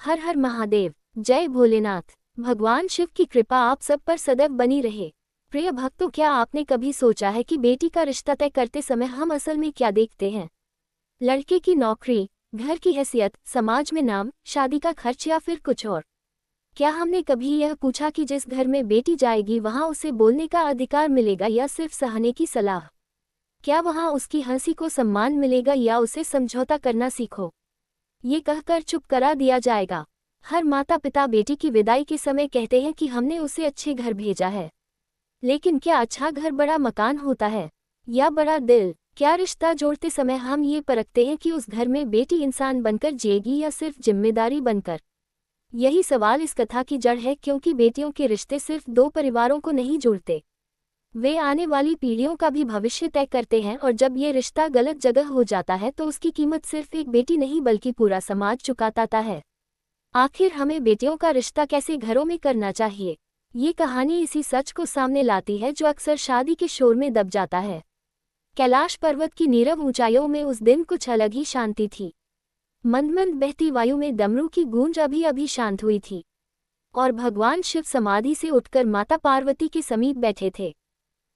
हर हर महादेव, जय भोलेनाथ। भगवान शिव की कृपा आप सब पर सदैव बनी रहे। प्रिय भक्तों, क्या आपने कभी सोचा है कि बेटी का रिश्ता तय करते समय हम असल में क्या देखते हैं? लड़के की नौकरी, घर की हैसियत, समाज में नाम, शादी का खर्च या फिर कुछ और? क्या हमने कभी यह पूछा कि जिस घर में बेटी जाएगी वहां उसे बोलने का अधिकार मिलेगा या सिर्फ सहने की सलाह? क्या वहां उसकी हंसी को सम्मान मिलेगा या उसे समझौता करना सीखो, ये कहकर चुप करा दिया जाएगा? हर माता पिता बेटी की विदाई के समय कहते हैं कि हमने उसे अच्छे घर भेजा है। लेकिन क्या अच्छा घर बड़ा मकान होता है या बड़ा दिल? क्या रिश्ता जोड़ते समय हम ये परखते हैं कि उस घर में बेटी इंसान बनकर जिएगी या सिर्फ जिम्मेदारी बनकर? यही सवाल इस कथा की जड़ है, क्योंकि बेटियों के रिश्ते सिर्फ दो परिवारों को नहीं जोड़ते, वे आने वाली पीढ़ियों का भी भविष्य तय करते हैं। और जब ये रिश्ता गलत जगह हो जाता है तो उसकी कीमत सिर्फ एक बेटी नहीं बल्कि पूरा समाज चुकाता है। आखिर हमें बेटियों का रिश्ता कैसे घरों में करना चाहिए? ये कहानी इसी सच को सामने लाती है जो अक्सर शादी के शोर में दब जाता है। कैलाश पर्वत की नीरव ऊंचाइयों में उस दिन कुछ अलग ही शांति थी। मंद मंद बहती वायु में डमरू की गूंज अभी अभी शांत हुई थी और भगवान शिव समाधि से उठकर माता पार्वती के समीप बैठे थे।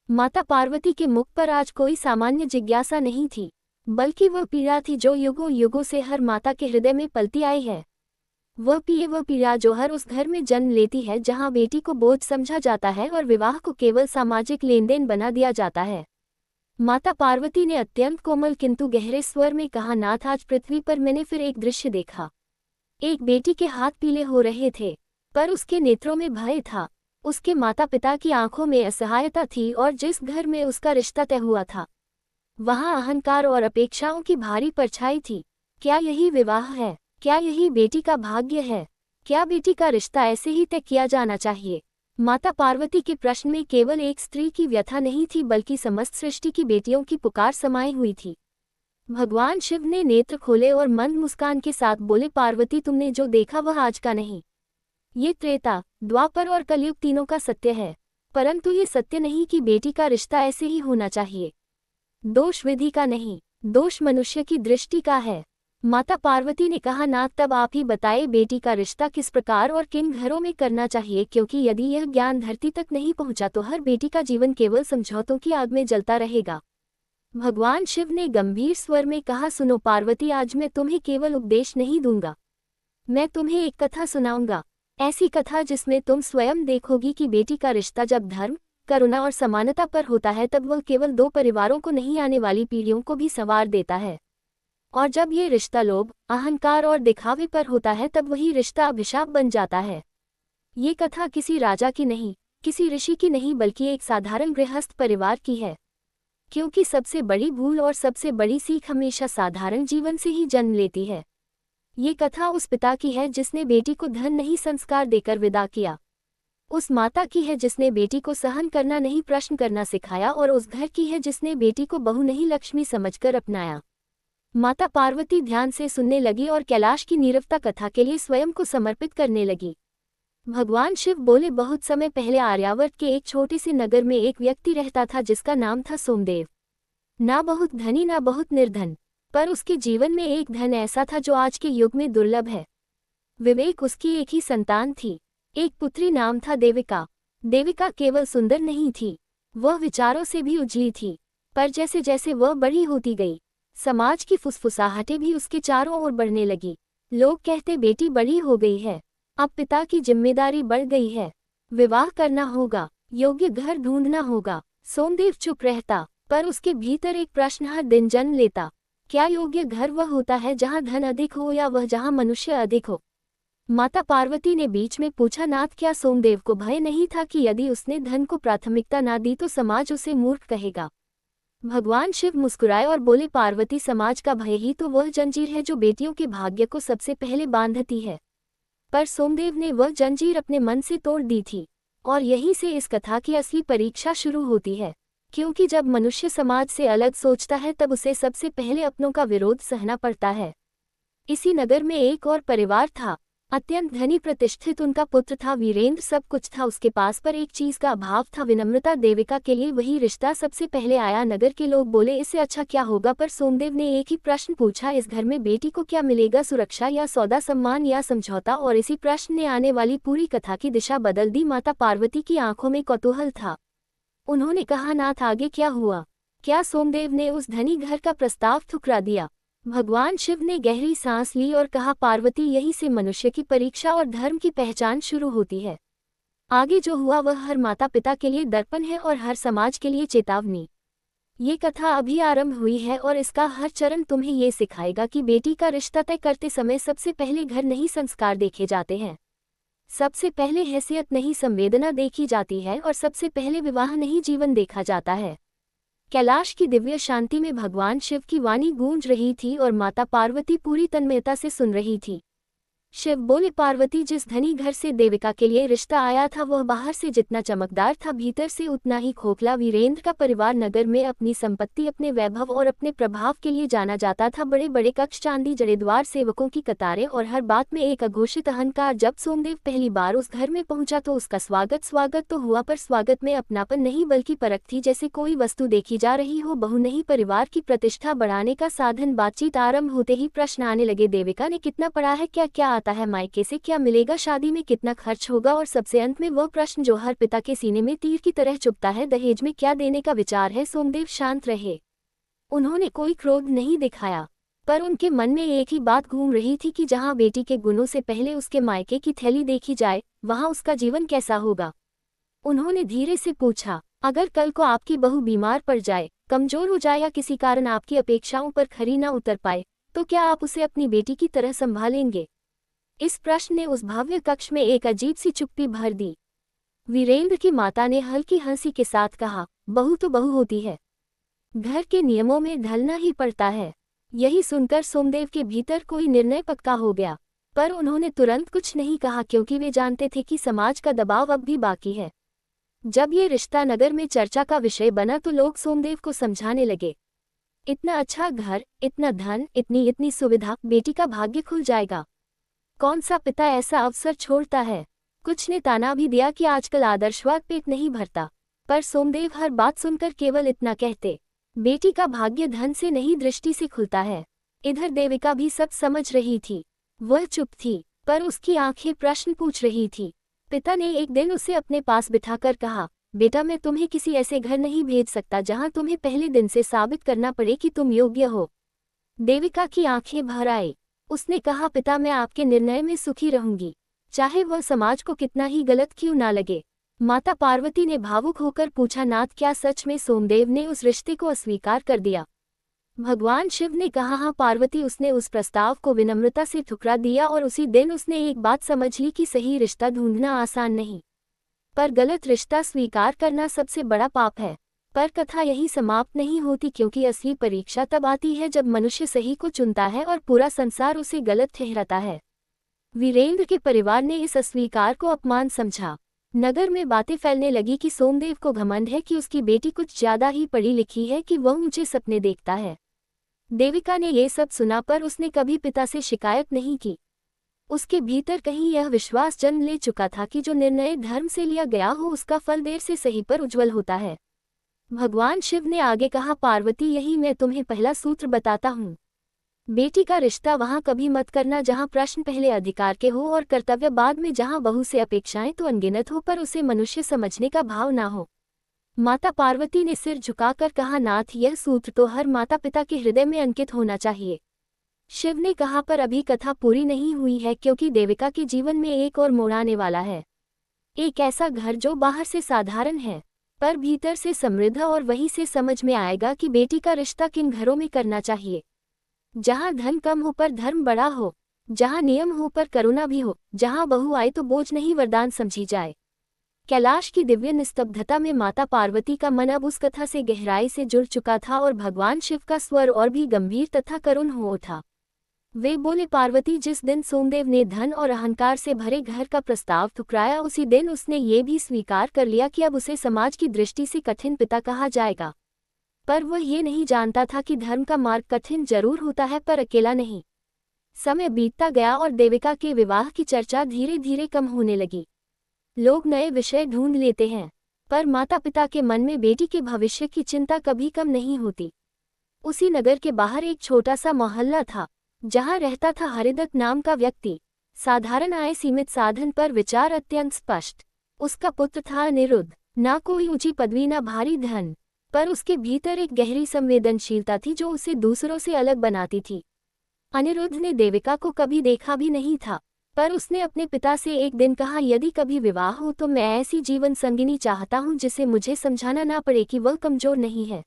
माता पार्वती के मुख पर आज कोई सामान्य जिज्ञासा नहीं थी, बल्कि वह पीड़ा थी जो युगों युगों से हर माता के हृदय में पलती आई है। वह पीड़ा जो हर उस घर में जन्म लेती है जहां बेटी को बोझ समझा जाता है और विवाह को केवल सामाजिक लेनदेन बना दिया जाता है। माता पार्वती ने अत्यंत कोमल किंतु गहरे स्वर में कहा, नाथ, आज पृथ्वी पर मैंने फिर एक दृश्य देखा। एक बेटी के हाथ पीले हो रहे थे, पर उसके नेत्रों में भय था। उसके माता पिता की आंखों में असहायता थी और जिस घर में उसका रिश्ता तय हुआ था वहां अहंकार और अपेक्षाओं की भारी परछाई थी। क्या यही विवाह है? क्या यही बेटी का भाग्य है? क्या बेटी का रिश्ता ऐसे ही तय किया जाना चाहिए? माता पार्वती के प्रश्न में केवल एक स्त्री की व्यथा नहीं थी बल्कि समस्त सृष्टि की बेटियों की पुकार समाई हुई थी। भगवान शिव ने नेत्र खोले और मंद मुस्कान के साथ बोले, पार्वती, तुमने जो देखा वह आज का नहीं, ये त्रेता, द्वापर और कलयुग तीनों का सत्य है। परंतु ये सत्य नहीं कि बेटी का रिश्ता ऐसे ही होना चाहिए। दोष विधि का नहीं, दोष मनुष्य की दृष्टि का है। माता पार्वती ने कहा, नाथ, तब आप ही बताए बेटी का रिश्ता किस प्रकार और किन घरों में करना चाहिए, क्योंकि यदि यह ज्ञान धरती तक नहीं पहुंचा तो हर बेटी का जीवन केवल समझौतों की आग में जलता रहेगा। भगवान शिव ने गंभीर स्वर में कहा, सुनो पार्वती, आज मैं तुम्हें केवल उपदेश नहीं दूंगा, मैं तुम्हें एक कथा सुनाऊंगा। ऐसी कथा जिसमें तुम स्वयं देखोगी कि बेटी का रिश्ता जब धर्म, करुणा और समानता पर होता है तब वह केवल दो परिवारों को नहीं, आने वाली पीढ़ियों को भी संवार देता है। और जब ये रिश्ता लोभ, अहंकार और दिखावे पर होता है तब वही रिश्ता अभिशाप बन जाता है। ये कथा किसी राजा की नहीं, किसी ऋषि की नहीं, बल्कि एक साधारण गृहस्थ परिवार की है। क्योंकि सबसे बड़ी भूल और सबसे बड़ी सीख हमेशा साधारण जीवन से ही जन्म लेती है। ये कथा उस पिता की है जिसने बेटी को धन नहीं संस्कार देकर विदा किया। उस माता की है जिसने बेटी को सहन करना नहीं प्रश्न करना सिखाया। और उस घर की है जिसने बेटी को बहू नहीं लक्ष्मी समझकर अपनाया। माता पार्वती ध्यान से सुनने लगी और कैलाश की नीरवता कथा के लिए स्वयं को समर्पित करने लगी। भगवान शिव बोले, बहुत समय पहले आर्यावर्त के एक छोटे से नगर में एक व्यक्ति रहता था जिसका नाम था सोमदेव। ना बहुत धनी ना बहुत निर्धन, पर उसके जीवन में एक धन ऐसा था जो आज के युग में दुर्लभ है। विवेक उसकी एक ही संतान थी, एक पुत्री, नाम था देविका। देविका केवल सुंदर नहीं थी, वह विचारों से भी उजली थी। पर जैसे जैसे वह बड़ी होती गई, समाज की फुसफुसाहटें भी उसके चारों ओर बढ़ने लगी। लोग कहते, बेटी बड़ी हो गई है, अब पिता की जिम्मेदारी बढ़ गई है, विवाह करना होगा, योग्य घर ढूंढना होगा। सोमदेव चुप रहता, पर उसके भीतर एक प्रश्न हर दिन जन्म लेता, क्या योग्य घर वह होता है जहां धन अधिक हो या वह जहां मनुष्य अधिक हो? माता पार्वती ने बीच में पूछा, नाथ, क्या सोमदेव को भय नहीं था कि यदि उसने धन को प्राथमिकता ना दी तो समाज उसे मूर्ख कहेगा? भगवान शिव मुस्कुराए और बोले, पार्वती, समाज का भय ही तो वह जंजीर है जो बेटियों के भाग्य को सबसे पहले बांधती है। पर सोमदेव ने वह जंजीर अपने मन से तोड़ दी थी। और यहीं से इस कथा की असली परीक्षा शुरू होती है, क्योंकि जब मनुष्य समाज से अलग सोचता है तब उसे सबसे पहले अपनों का विरोध सहना पड़ता है। इसी नगर में एक और परिवार था। अत्यंत धनी प्रतिष्ठित उनका पुत्र था वीरेंद्र, सब कुछ था उसके पास, पर एक चीज का अभाव था, विनम्रता। देविका के लिए वही रिश्ता सबसे पहले आया। नगर के लोग बोले इससे अच्छा क्या होगा, पर सोमदेव ने एक ही प्रश्न पूछा, इस घर में बेटी को क्या मिलेगा, सुरक्षा या सौदा, सम्मान या समझौता। और इसी प्रश्न ने आने वाली पूरी कथा की दिशा बदल दी। माता पार्वती की आंखों में कौतूहल था। उन्होंने कहा, नाथ आगे क्या हुआ? क्या सोमदेव ने उस धनी घर का प्रस्ताव ठुकरा दिया? भगवान शिव ने गहरी सांस ली और कहा, पार्वती, यहीं से मनुष्य की परीक्षा और धर्म की पहचान शुरू होती है। आगे जो हुआ वह हर माता पिता के लिए दर्पण है और हर समाज के लिए चेतावनी। ये कथा अभी आरंभ हुई है और इसका हर चरण तुम्हें ये सिखाएगा कि बेटी का रिश्ता तय करते समय सबसे पहले घर नहीं संस्कार देखे जाते हैं, सबसे पहले हैसियत नहीं संवेदना देखी जाती है, और सबसे पहले विवाह नहीं जीवन देखा जाता है। कैलाश की दिव्य शांति में भगवान शिव की वाणी गूंज रही थी और माता पार्वती पूरी तन्मयता से सुन रही थी। शिव बोले, पार्वती, जिस धनी घर से देविका के लिए रिश्ता आया था वह बाहर से जितना चमकदार था भीतर से उतना ही खोखला। वीरेंद्र का परिवार नगर में अपनी संपत्ति, अपने वैभव और अपने प्रभाव के लिए जाना जाता था। बड़े बड़े कक्ष, चांदी जड़े द्वार, सेवकों की कतारें और हर बात में एक अघोषित अहंकार। जब सोमदेव पहली बार उस घर में पहुंचा तो उसका स्वागत तो हुआ, पर स्वागत में अपनापन नहीं बल्कि परख थी, जैसे कोई वस्तु देखी जा रही हो, बहू नहीं, परिवार की प्रतिष्ठा बढ़ाने का साधन। बातचीत आरंभ होते ही प्रश्न आने लगे, देविका ने कितना पढ़ा है, क्या क्या आता है, मायके से क्या मिलेगा, शादी में कितना खर्च होगा, और सबसे अंत में वह प्रश्न जो हर पिता के सीने में तीर की तरह चुभता है, दहेज में क्या देने का विचार है। सोमदेव शांत रहे, उन्होंने कोई क्रोध नहीं दिखाया, पर उनके मन में एक ही बात घूम रही थी कि जहां बेटी के गुणों से पहले उसके मायके की थैली देखी जाए वहां उसका जीवन कैसा होगा। उन्होंने धीरे से पूछा, अगर कल को आपकी बहू बीमार पड़ जाए, कमजोर हो जाए या किसी कारण आपकी अपेक्षाओं पर खरी न उतर पाए, तो क्या आप उसे अपनी बेटी की तरह संभालेंगे? इस प्रश्न ने उस भव्य कक्ष में एक अजीब सी चुप्पी भर दी। वीरेंद्र की माता ने हल्की हंसी के साथ कहा, बहू तो बहू होती है, घर के नियमों में ढलना ही पड़ता है। यही सुनकर सोमदेव के भीतर कोई निर्णय पक्का हो गया, पर उन्होंने तुरंत कुछ नहीं कहा, क्योंकि वे जानते थे कि समाज का दबाव अब भी बाकी है। जब ये रिश्ता नगर में चर्चा का विषय बना तो लोग सोमदेव को समझाने लगे, इतना अच्छा घर, इतना धन, इतनी इतनी सुविधा, बेटी का भाग्य खुल जाएगा। कौन सा पिता ऐसा अवसर छोड़ता है? कुछ ने ताना भी दिया कि आजकल आदर्शवाद पेट नहीं भरता, पर सोमदेव हर बात सुनकर केवल इतना कहते, बेटी का भाग्य धन से नहीं दृष्टि से खुलता है। इधर देविका भी सब समझ रही थी, वह चुप थी, पर उसकी आंखें प्रश्न पूछ रही थी। पिता ने एक दिन उसे अपने पास बिठाकर कहा, बेटा, मैं तुम्हें किसी ऐसे घर नहीं भेज सकता जहां तुम्हें पहले दिन से साबित करना पड़े कि तुम योग्य हो। देविका की आंखें भर आई, उसने कहा, पिता, मैं आपके निर्णय में सुखी रहूंगी, चाहे वह समाज को कितना ही गलत क्यों ना लगे। माता पार्वती ने भावुक होकर पूछा, नाथ, क्या सच में सोमदेव ने उस रिश्ते को अस्वीकार कर दिया? भगवान शिव ने कहा, हाँ पार्वती, उसने उस प्रस्ताव को विनम्रता से ठुकरा दिया, और उसी दिन उसने एक बात समझ ली कि सही रिश्ता ढूंढना आसान नहीं, पर गलत रिश्ता स्वीकार करना सबसे बड़ा पाप है। पर कथा यही समाप्त नहीं होती, क्योंकि असली परीक्षा तब आती है जब मनुष्य सही को चुनता है और पूरा संसार उसे गलत ठहराता है। वीरेंद्र के परिवार ने इस अस्वीकार को अपमान समझा। नगर में बातें फैलने लगी कि सोमदेव को घमंड है कि उसकी बेटी कुछ ज्यादा ही पढ़ी लिखी है, कि वह ऊंचे सपने देखता है। देविका ने ये सब सुना, पर उसने कभी पिता से शिकायत नहीं की। उसके भीतर कहीं यह विश्वास जन्म ले चुका था कि जो निर्णय धर्म से लिया गया हो उसका फल देर से सही पर उज्जवल होता है। भगवान शिव ने आगे कहा, पार्वती, यही मैं तुम्हें पहला सूत्र बताता हूँ। बेटी का रिश्ता वहां कभी मत करना जहां प्रश्न पहले अधिकार के हो और कर्तव्य बाद में, जहां बहू से अपेक्षाएं तो अनगिनत हो पर उसे मनुष्य समझने का भाव ना हो। माता पार्वती ने सिर झुकाकर कहा, नाथ, यह सूत्र तो हर माता पिता के हृदय में अंकित होना चाहिए। शिव ने कहा, पर अभी कथा पूरी नहीं हुई है, क्योंकि देविका के जीवन में एक और मोड़ आने वाला है। एक ऐसा घर जो बाहर से साधारण है पर भीतर से समृद्ध, और वहीं से समझ में आएगा कि बेटी का रिश्ता किन घरों में करना चाहिए। जहां धन कम हो पर धर्म बड़ा हो, जहां नियम हो पर करुणा भी हो, जहां बहू आए तो बोझ नहीं वरदान समझी जाए। कैलाश की दिव्य निस्तब्धता में माता पार्वती का मन अब उस कथा से गहराई से जुड़ चुका था, और भगवान शिव का स्वर और भी गंभीर तथा करुण हो उठा। वे बोले, पार्वती, जिस दिन सोमदेव ने धन और अहंकार से भरे घर का प्रस्ताव ठुकराया, उसी दिन उसने ये भी स्वीकार कर लिया कि अब उसे समाज की दृष्टि से कठिन पिता कहा जाएगा। पर वह ये नहीं जानता था कि धर्म का मार्ग कठिन जरूर होता है, पर अकेला नहीं। समय बीतता गया और देविका के विवाह की चर्चा धीरे धीरे कम होने लगी। लोग नए विषय ढूंढ लेते हैं, पर माता पिता के मन में बेटी के भविष्य की चिंता कभी कम नहीं होती। उसी नगर के बाहर एक छोटा सा मोहल्ला था, जहां रहता था हरिदत्त नाम का व्यक्ति। साधारण आय, सीमित साधन, पर विचार अत्यंत स्पष्ट। उसका पुत्र था अनिरुद्ध। ना कोई ऊंची पदवी, ना भारी धन, पर उसके भीतर एक गहरी संवेदनशीलता थी जो उसे दूसरों से अलग बनाती थी। अनिरुद्ध ने देविका को कभी देखा भी नहीं था, पर उसने अपने पिता से एक दिन कहा, यदि कभी विवाह हो तो मैं ऐसी जीवन संगिनी चाहता हूं जिसे मुझे समझाना ना पड़े कि वह कमजोर नहीं है,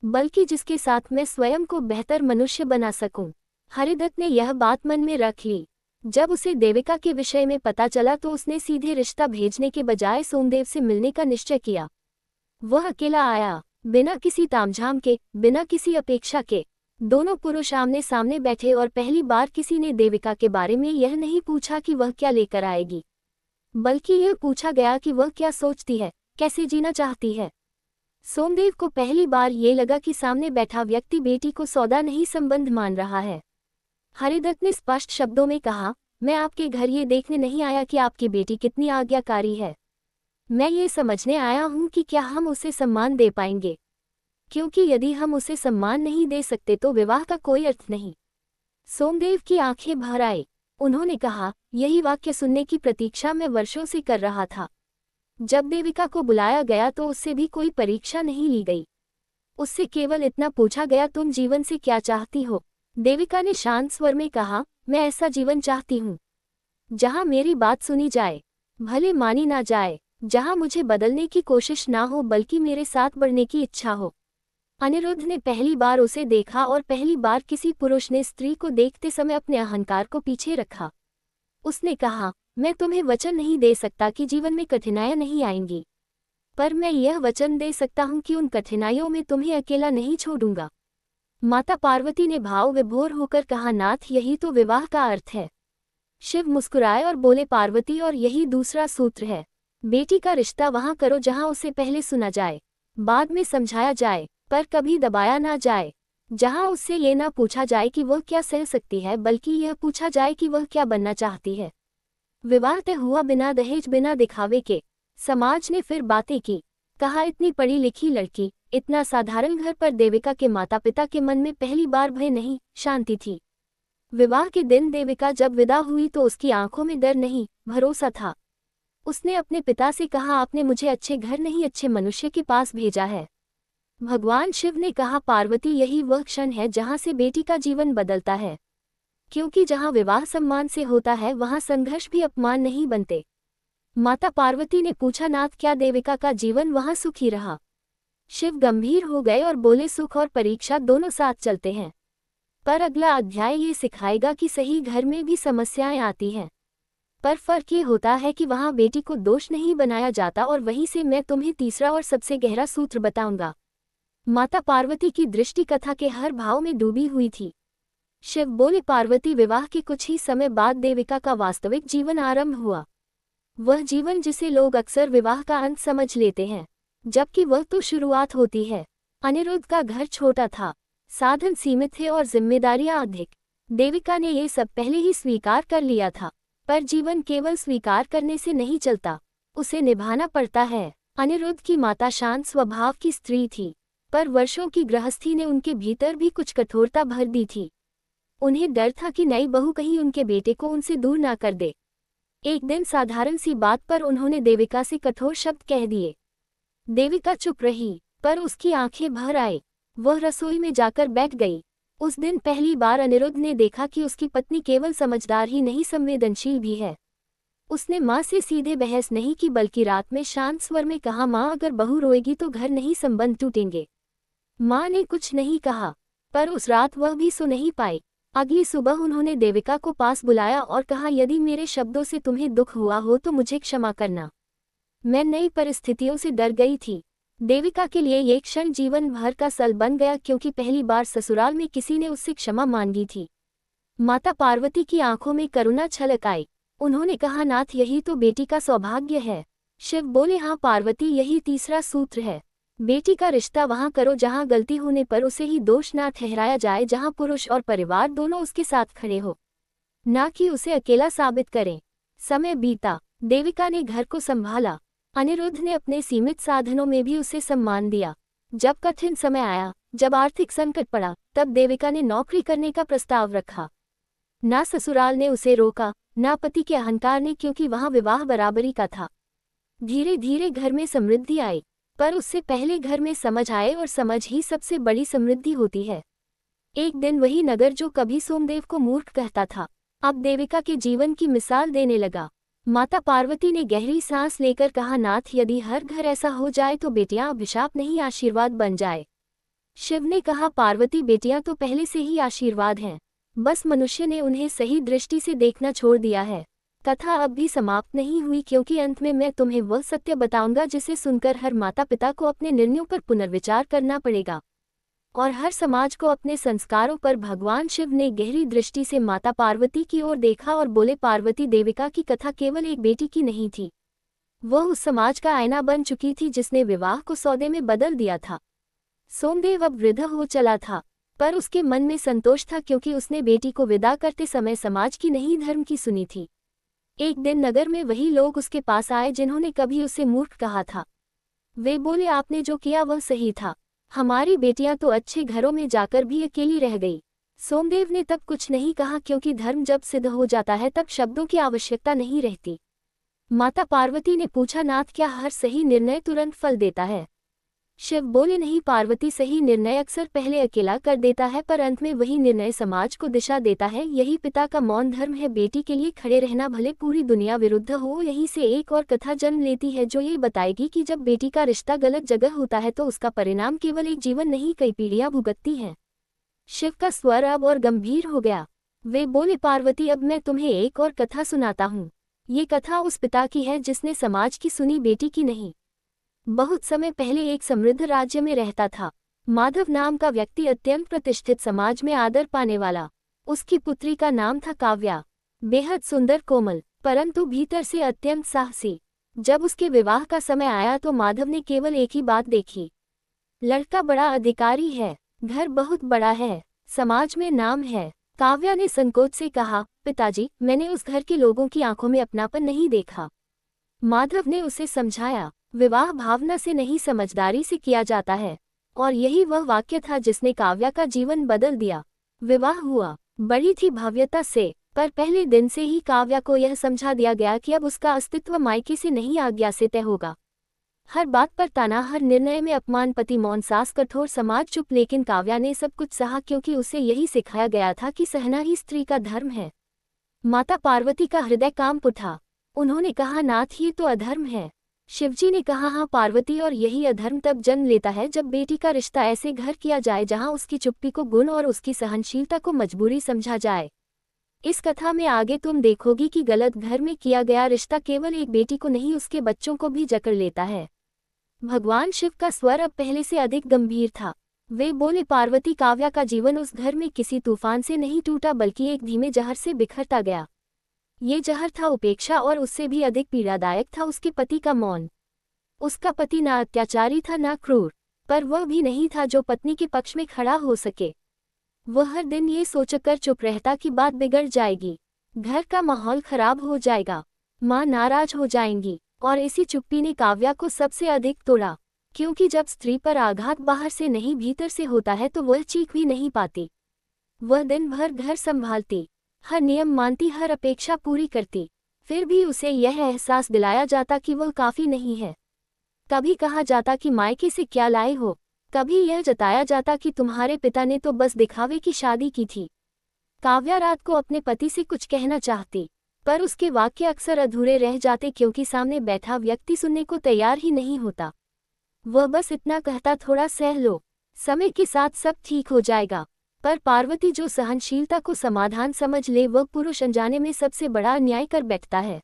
बल्कि जिसके साथ मैं स्वयं को बेहतर मनुष्य बना सकूं। हरिदत्त ने यह बात मन में रख ली। जब उसे देविका के विषय में पता चला तो उसने सीधे रिश्ता भेजने के बजाय सोमदेव से मिलने का निश्चय किया। वह अकेला आया, बिना किसी तामझाम के, बिना किसी अपेक्षा के। दोनों पुरुष आमने सामने बैठे और पहली बार किसी ने देविका के बारे में यह नहीं पूछा कि वह क्या लेकर आएगी, बल्कि यह पूछा गया कि वह क्या सोचती है, कैसे जीना चाहती है। सोमदेव को पहली बार ये लगा कि सामने बैठा व्यक्ति बेटी को सौदा नहीं, संबंध मान रहा है। हरिदत्त ने स्पष्ट शब्दों में कहा, मैं आपके घर ये देखने नहीं आया कि आपकी बेटी कितनी आज्ञाकारी है। मैं ये समझने आया हूं कि क्या हम उसे सम्मान दे पाएंगे, क्योंकि यदि हम उसे सम्मान नहीं दे सकते तो विवाह का कोई अर्थ नहीं। सोमदेव की आंखें भर आई। उन्होंने कहा, यही वाक्य सुनने की प्रतीक्षा मैं वर्षों से कर रहा था। जब देविका को बुलाया गया तो उससे भी कोई परीक्षा नहीं ली गई। उससे केवल इतना पूछा गया, तुम जीवन से क्या चाहती हो? देविका ने शांत स्वर में कहा, मैं ऐसा जीवन चाहती हूँ जहाँ मेरी बात सुनी जाए, भले मानी ना जाए, जहाँ मुझे बदलने की कोशिश ना हो बल्कि मेरे साथ बढ़ने की इच्छा हो। अनिरुद्ध ने पहली बार उसे देखा और पहली बार किसी पुरुष ने स्त्री को देखते समय अपने अहंकार को पीछे रखा। उसने कहा, मैं तुम्हें वचन नहीं दे सकता कि जीवन में कठिनाइयां नहीं आएंगी, पर मैं यह वचन दे सकता हूं कि उन कठिनाइयों में तुम्हें अकेला नहीं छोड़ूंगा। माता पार्वती ने भाव विभोर होकर कहा, नाथ, यही तो विवाह का अर्थ है। शिव मुस्कुराए और बोले, पार्वती, और यही दूसरा सूत्र है। बेटी का रिश्ता वहां करो जहां उसे पहले सुना जाए, बाद में समझाया जाए, पर कभी दबाया ना जाए। जहां उससे ये ना पूछा जाए कि वह क्या सह सकती है, बल्कि यह पूछा जाए कि वह क्या बनना चाहती है। विवाह तय हुआ बिना दहेज, बिना दिखावे के। समाज ने फिर बातें की। कहा, इतनी पढ़ी लिखी लड़की, इतना साधारण घर, पर देविका के माता पिता के मन में पहली बार भय नहीं, शांति थी। विवाह के दिन देविका जब विदा हुई तो उसकी आंखों में डर नहीं, भरोसा था। उसने अपने पिता से कहा, आपने मुझे अच्छे घर नहीं, अच्छे मनुष्य के पास भेजा है। भगवान शिव ने कहा, पार्वती, यही वह क्षण है जहां से बेटी का जीवन बदलता है, क्योंकि जहां विवाह सम्मान से होता है वहां संघर्ष भी अपमान नहीं बनते। माता पार्वती ने पूछा, नाथ, क्या देविका का जीवन वहां सुखी रहा? शिव गंभीर हो गए और बोले, सुख और परीक्षा दोनों साथ चलते हैं, पर अगला अध्याय ये सिखाएगा कि सही घर में भी समस्याएं आती हैं, पर फर्क ये होता है कि वहां बेटी को दोष नहीं बनाया जाता। और वहीं से मैं तुम्हें तीसरा और सबसे गहरा सूत्र बताऊंगा। माता पार्वती की दृष्टि कथा के हर भाव में डूबी हुई थी। शिव बोले, पार्वती, विवाह के कुछ ही समय बाद देविका का वास्तविक जीवन आरंभ हुआ। वह जीवन जिसे लोग अक्सर विवाह का अंत समझ लेते हैं, जबकि वह तो शुरुआत होती है। अनिरुद्ध का घर छोटा था, साधन सीमित थे और जिम्मेदारियां अधिक। देविका ने ये सब पहले ही स्वीकार कर लिया था, पर जीवन केवल स्वीकार करने से नहीं चलता, उसे निभाना पड़ता है। अनिरुद्ध की माता शांत स्वभाव की स्त्री थी, पर वर्षों की गृहस्थी ने उनके भीतर भी कुछ कठोरता भर दी थी। उन्हें डर था कि नई बहू कहीं उनके बेटे को उनसे दूर ना कर दे। एक दिन साधारण सी बात पर उन्होंने देविका से कठोर शब्द कह दिए। देविका चुप रही, पर उसकी आंखें भर आई। वह रसोई में जाकर बैठ गई। उस दिन पहली बार अनिरुद्ध ने देखा कि उसकी पत्नी केवल समझदार ही नहीं, संवेदनशील भी है। उसने माँ से सीधे बहस नहीं की, बल्कि रात में शांत स्वर में कहा, माँ, अगर बहू रोएगी तो घर नहीं, संबंध टूटेंगे। माँ ने कुछ नहीं कहा, पर उस रात वह भी सो नहीं पाई। अगली सुबह उन्होंने देविका को पास बुलाया और कहा, यदि मेरे शब्दों से तुम्हें दुख हुआ हो तो मुझे क्षमा करना। मैं नई परिस्थितियों से डर गई थी। देविका के लिए ये क्षण जीवन भर का सल बन गया, क्योंकि पहली बार ससुराल में किसी ने उससे क्षमा मांगी थी। माता पार्वती की आंखों में करुणा छलक आई। उन्होंने कहा, नाथ, यही तो बेटी का सौभाग्य है। शिव बोले, हाँ पार्वती, यही तीसरा सूत्र है। बेटी का रिश्ता वहां करो जहां गलती होने पर उसे ही दोष ना ठहराया जाए, जहां पुरुष और परिवार दोनों उसके साथ खड़े हो। ना कि उसे अकेला साबित करें। समय बीता, देविका ने घर को संभाला। अनिरुद्ध ने अपने सीमित साधनों में भी उसे सम्मान दिया। जब कठिन समय आया, जब आर्थिक संकट पड़ा, तब देविका ने नौकरी करने का प्रस्ताव रखा। ना ससुराल ने उसे रोका, ना पति के अहंकार ने, क्योंकि वहां विवाह बराबरी का था। धीरे धीरे घर में समृद्धि आई, पर उससे पहले घर में समझ आए, और समझ ही सबसे बड़ी समृद्धि होती है। एक दिन वही नगर जो कभी सोमदेव को मूर्ख कहता था, अब देविका के जीवन की मिसाल देने लगा। माता पार्वती ने गहरी सांस लेकर कहा, नाथ, यदि हर घर ऐसा हो जाए तो बेटियां अभिशाप नहीं आशीर्वाद बन जाए। शिव ने कहा, पार्वती, बेटियां तो पहले से ही आशीर्वाद हैं, बस मनुष्य ने उन्हें सही दृष्टि से देखना छोड़ दिया है। कथा अब भी समाप्त नहीं हुई, क्योंकि अंत में मैं तुम्हें वह सत्य बताऊंगा जिसे सुनकर हर माता पिता को अपने निर्णयों पर पुनर्विचार करना पड़ेगा, और हर समाज को अपने संस्कारों पर। भगवान शिव ने गहरी दृष्टि से माता पार्वती की ओर देखा और बोले, पार्वती, देविका की कथा केवल एक बेटी की नहीं थी, वह उस समाज का आईना बन चुकी थी जिसने विवाह को सौदे में बदल दिया था। सोमदेव अब वृद्ध हो चला था, पर उसके मन में संतोष था, क्योंकि उसने बेटी को विदा करते समय समाज की नहीं, धर्म की सुनी थी। एक दिन नगर में वही लोग उसके पास आए जिन्होंने कभी उसे मूर्ख कहा था। वे बोले, आपने जो किया वह सही था, हमारी बेटियां तो अच्छे घरों में जाकर भी अकेली रह गई। सोमदेव ने तब कुछ नहीं कहा, क्योंकि धर्म जब सिद्ध हो जाता है तब शब्दों की आवश्यकता नहीं रहती। माता पार्वती ने पूछा, नाथ, क्या हर सही निर्णय तुरंत फल देता है? शिव बोले, नहीं पार्वती, सही निर्णय अक्सर पहले अकेला कर देता है, पर अंत में वही निर्णय समाज को दिशा देता है। यही पिता का मौन धर्म है, बेटी के लिए खड़े रहना, भले पूरी दुनिया विरुद्ध हो। यहीं से एक और कथा जन्म लेती है जो ये बताएगी कि जब बेटी का रिश्ता गलत जगह होता है तो उसका परिणाम केवल एक जीवन नहीं, कई पीढ़ियां भुगतती हैं। शिव का स्वर अब और गंभीर हो गया। वे बोले, पार्वती, अब मैं तुम्हें एक और कथा सुनाता हूँ। ये कथा उस पिता की है जिसने समाज की सुनी, बेटी की नहीं। बहुत समय पहले एक समृद्ध राज्य में रहता था माधव नाम का व्यक्ति, अत्यंत प्रतिष्ठित, समाज में आदर पाने वाला। उसकी पुत्री का नाम था काव्या, बेहद सुंदर, कोमल, परंतु भीतर से अत्यंत साहसी। जब उसके विवाह का समय आया तो माधव ने केवल एक ही बात देखी, लड़का बड़ा अधिकारी है, घर बहुत बड़ा है, समाज में नाम है। काव्या ने संकोच से कहा, पिताजी, मैंने उस घर के लोगों की आंखों में अपनापन नहीं देखा। माधव ने उसे समझाया, विवाह भावना से नहीं, समझदारी से किया जाता है। और यही वह वाक्य था जिसने काव्या का जीवन बदल दिया। विवाह हुआ, बड़ी थी भव्यता से, पर पहले दिन से ही काव्या को यह समझा दिया गया कि अब उसका अस्तित्व मायके से नहीं, आज्ञा से तय होगा। हर बात पर ताना, हर निर्णय में अपमान, पति मौन, सास कठोर, समाज चुप, लेकिन काव्या ने सब कुछ सहा, क्योंकि उसे यही सिखाया गया था कि सहना ही स्त्री का धर्म है। माता पार्वती का हृदय कांप उठा। उन्होंने कहा, नाथ, ये तो अधर्म है। शिवजी ने कहा, हाँ पार्वती, और यही अधर्म तब जन्म लेता है जब बेटी का रिश्ता ऐसे घर किया जाए जहां उसकी चुप्पी को गुण और उसकी सहनशीलता को मजबूरी समझा जाए। इस कथा में आगे तुम देखोगी कि गलत घर में किया गया रिश्ता केवल एक बेटी को नहीं, उसके बच्चों को भी जकड़ लेता है। भगवान शिव का स्वर अब पहले से अधिक गंभीर था। वे बोले, पार्वती, काव्या का जीवन उस घर में किसी तूफान से नहीं टूटा, बल्कि एक धीमे जहर से बिखरता गया। ये जहर था उपेक्षा, और उससे भी अधिक पीड़ादायक था उसके पति का मौन। उसका पति ना अत्याचारी था, ना क्रूर, पर वह भी नहीं था जो पत्नी के पक्ष में खड़ा हो सके। वह हर दिन ये सोचकर चुप रहता कि बात बिगड़ जाएगी, घर का माहौल खराब हो जाएगा, माँ नाराज हो जाएंगी। और इसी चुप्पी ने काव्या को सबसे अधिक तोड़ा, क्योंकि जब स्त्री पर आघात बाहर से नहीं, भीतर से होता है तो वह चीख भी नहीं पाती। वह दिन भर घर संभालती, हर नियम मानती, हर अपेक्षा पूरी करती, फिर भी उसे यह एहसास दिलाया जाता कि वह काफी नहीं है। कभी कहा जाता कि मायके से क्या लाए हो, कभी यह जताया जाता कि तुम्हारे पिता ने तो बस दिखावे की शादी की थी। काव्या रात को अपने पति से कुछ कहना चाहती, पर उसके वाक्य अक्सर अधूरे रह जाते, क्योंकि सामने बैठा व्यक्ति सुनने को तैयार ही नहीं होता। वह बस इतना कहता, थोड़ा सह लो, समय के साथ सब ठीक हो जाएगा। पर पार्वती, जो सहनशीलता को समाधान समझ ले, वह पुरुष अनजाने में सबसे बड़ा अन्याय कर बैठता है।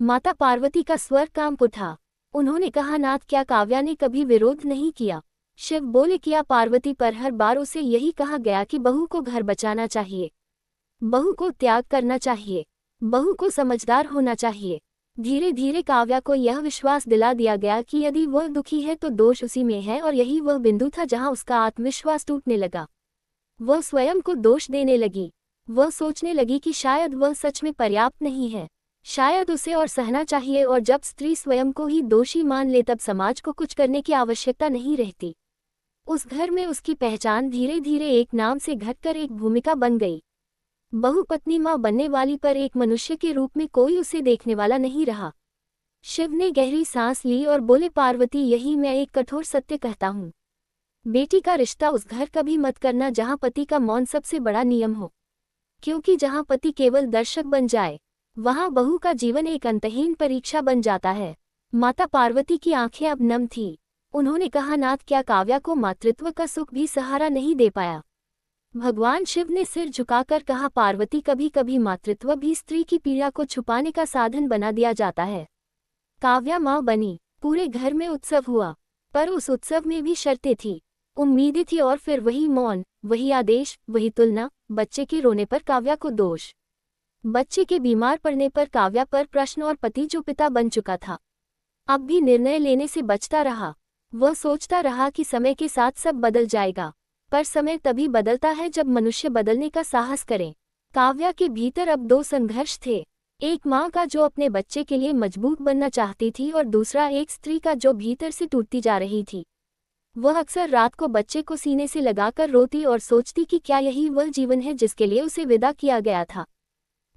माता पार्वती का स्वर कांप उठा। उन्होंने कहा, नाथ, क्या काव्या ने कभी विरोध नहीं किया? शिव बोले, किया पार्वती, पर हर बार उसे यही कहा गया कि बहू को घर बचाना चाहिए, बहू को त्याग करना चाहिए, बहू को समझदार होना चाहिए। धीरे धीरे काव्या को यह विश्वास दिला दिया गया कि यदि वह दुखी है तो दोष उसी में है, और यही वह बिंदु था जहां उसका आत्मविश्वास टूटने लगा। वह स्वयं को दोष देने लगी। वह सोचने लगी कि शायद वह सच में पर्याप्त नहीं है, शायद उसे और सहना चाहिए, और जब स्त्री स्वयं को ही दोषी मान ले तब समाज को कुछ करने की आवश्यकता नहीं रहती। उस घर में उसकी पहचान धीरे धीरे एक नाम से घटकर एक भूमिका बन गई। बहुपत्नी माँ बनने वाली, पर एक मनुष्य के रूप में कोई उसे देखने वाला नहीं रहा। शिव ने गहरी सांस ली और बोले, पार्वती, यही मैं एक कठोर सत्य कहता हूँ। बेटी का रिश्ता उस घर कभी मत करना जहाँ पति का मौन सबसे बड़ा नियम हो, क्योंकि जहाँ पति केवल दर्शक बन जाए वहाँ बहू का जीवन एक अंतहीन परीक्षा बन जाता है। माता पार्वती की आंखें अब नम थीं। उन्होंने कहा, नाथ, क्या काव्या को मातृत्व का सुख भी सहारा नहीं दे पाया? भगवान शिव ने सिर झुकाकर कहा, पार्वती, कभी कभी मातृत्व भी स्त्री की पीड़ा को छुपाने का साधन बना दिया जाता है। काव्या माँ बनी, पूरे घर में उत्सव हुआ, पर उस उत्सव में भी शर्तें थी, उम्मीदें थी, और फिर वही मौन, वही आदेश, वही तुलना। बच्चे के रोने पर काव्या को दोष, बच्चे के बीमार पड़ने पर काव्या पर प्रश्न, और पति जो पिता बन चुका था अब भी निर्णय लेने से बचता रहा। वह सोचता रहा कि समय के साथ सब बदल जाएगा, पर समय तभी बदलता है जब मनुष्य बदलने का साहस करे। काव्या के भीतर अब दो संघर्ष थे, एक माँ का जो अपने बच्चे के लिए मजबूत बनना चाहती थी, और दूसरा एक स्त्री का जो भीतर से टूटती जा रही थी। वह अक्सर रात को बच्चे को सीने से लगाकर रोती और सोचती कि क्या यही वह जीवन है जिसके लिए उसे विदा किया गया था।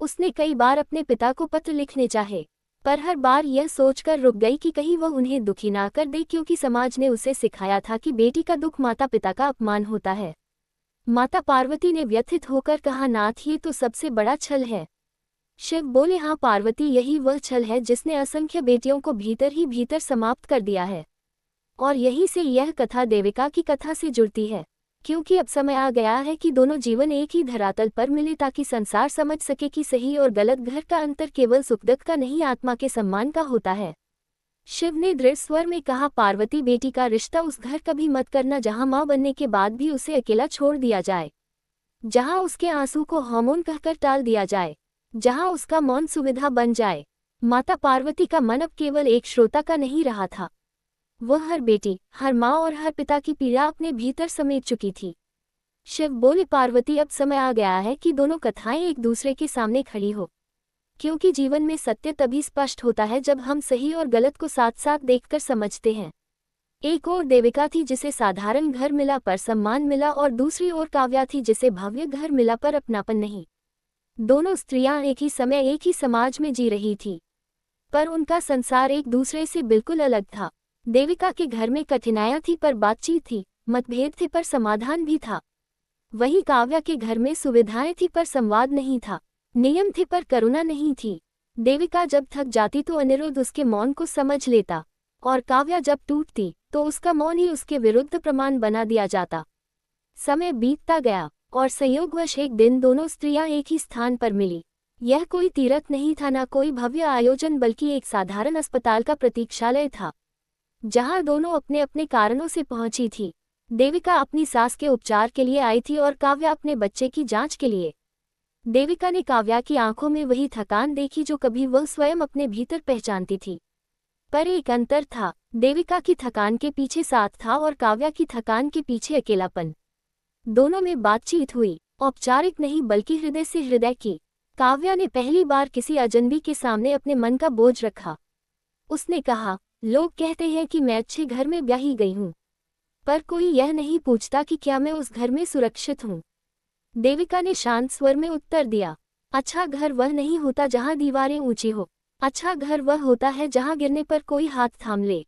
उसने कई बार अपने पिता को पत्र लिखने चाहे, पर हर बार यह सोचकर रुक गई कि कहीं वह उन्हें दुखी ना कर दे, क्योंकि समाज ने उसे सिखाया था कि बेटी का दुख माता पिता का अपमान होता है। माता पार्वती ने व्यथित होकर कहा, नाथ, ये तो सबसे बड़ा छल है। शिव बोले, हाँ पार्वती, यही वह छल है जिसने असंख्य बेटियों को भीतर ही भीतर समाप्त कर दिया है। और यहीं से यह कथा देविका की कथा से जुड़ती है, क्योंकि अब समय आ गया है कि दोनों जीवन एक ही धरातल पर मिले, ताकि संसार समझ सके कि सही और गलत घर का अंतर केवल सुख-दुख का नहीं, आत्मा के सम्मान का होता है। शिव ने दृढ़ स्वर में कहा, पार्वती, बेटी का रिश्ता उस घर कभी मत करना जहां मां बनने के बाद भी उसे अकेला छोड़ दिया जाए, जहां उसके आंसू को हार्मोन कहकर टाल दिया जाए, जहां उसका मौन सुविधा बन जाए। माता पार्वती का मन अब केवल एक श्रोता का नहीं रहा था, वह हर बेटी, हर माँ और हर पिता की पीड़ा अपने भीतर समेट चुकी थी। शिव बोले, पार्वती, अब समय आ गया है कि दोनों कथाएं एक दूसरे के सामने खड़ी हो, क्योंकि जीवन में सत्य तभी स्पष्ट होता है जब हम सही और गलत को साथ साथ देखकर समझते हैं। एक और देविका थी जिसे साधारण घर मिला पर सम्मान मिला, और दूसरी ओर काव्या थी जिसे भव्य घर मिला पर अपनापन नहीं। दोनों स्त्रियां एक ही समय एक ही समाज में जी रही थी, पर उनका संसार एक दूसरे से बिल्कुल अलग था। देविका के घर में कठिनाइयां थी पर बातचीत थी, मतभेद थे पर समाधान भी था। वहीं काव्या के घर में सुविधाएं थी पर संवाद नहीं था, नियम थे पर करुणा नहीं थी। देविका जब थक जाती तो अनिरुद्ध उसके मौन को समझ लेता, और काव्या जब टूटती तो उसका मौन ही उसके विरुद्ध प्रमाण बना दिया जाता। समय बीतता गया और संयोगवश एक दिन दोनों स्त्रियां एक ही स्थान पर मिली। यह कोई तीर्थ नहीं था, न कोई भव्य आयोजन, बल्कि एक साधारण अस्पताल का प्रतीक्षालय था, जहां दोनों अपने अपने कारणों से पहुंची थी। देविका अपनी सास के उपचार के लिए आई थी और काव्या अपने बच्चे की जांच के लिए। देविका ने काव्या की आंखों में वही थकान देखी जो कभी वह स्वयं अपने भीतर पहचानती थी, पर एक अंतर था, देविका की थकान के पीछे साथ था और काव्या की थकान के पीछे अकेलापन। दोनों में बातचीत हुई, औपचारिक नहीं बल्कि हृदय से हृदय की। काव्या ने पहली बार किसी अजनबी के सामने अपने मन का बोझ रखा। उसने कहा, लोग कहते हैं कि मैं अच्छे घर में ब्याही गई हूँ, पर कोई यह नहीं पूछता कि क्या मैं उस घर में सुरक्षित हूँ। देविका ने शांत स्वर में उत्तर दिया, अच्छा घर वह नहीं होता जहाँ दीवारें ऊंची हो, अच्छा घर वह होता है जहाँ गिरने पर कोई हाथ थाम ले।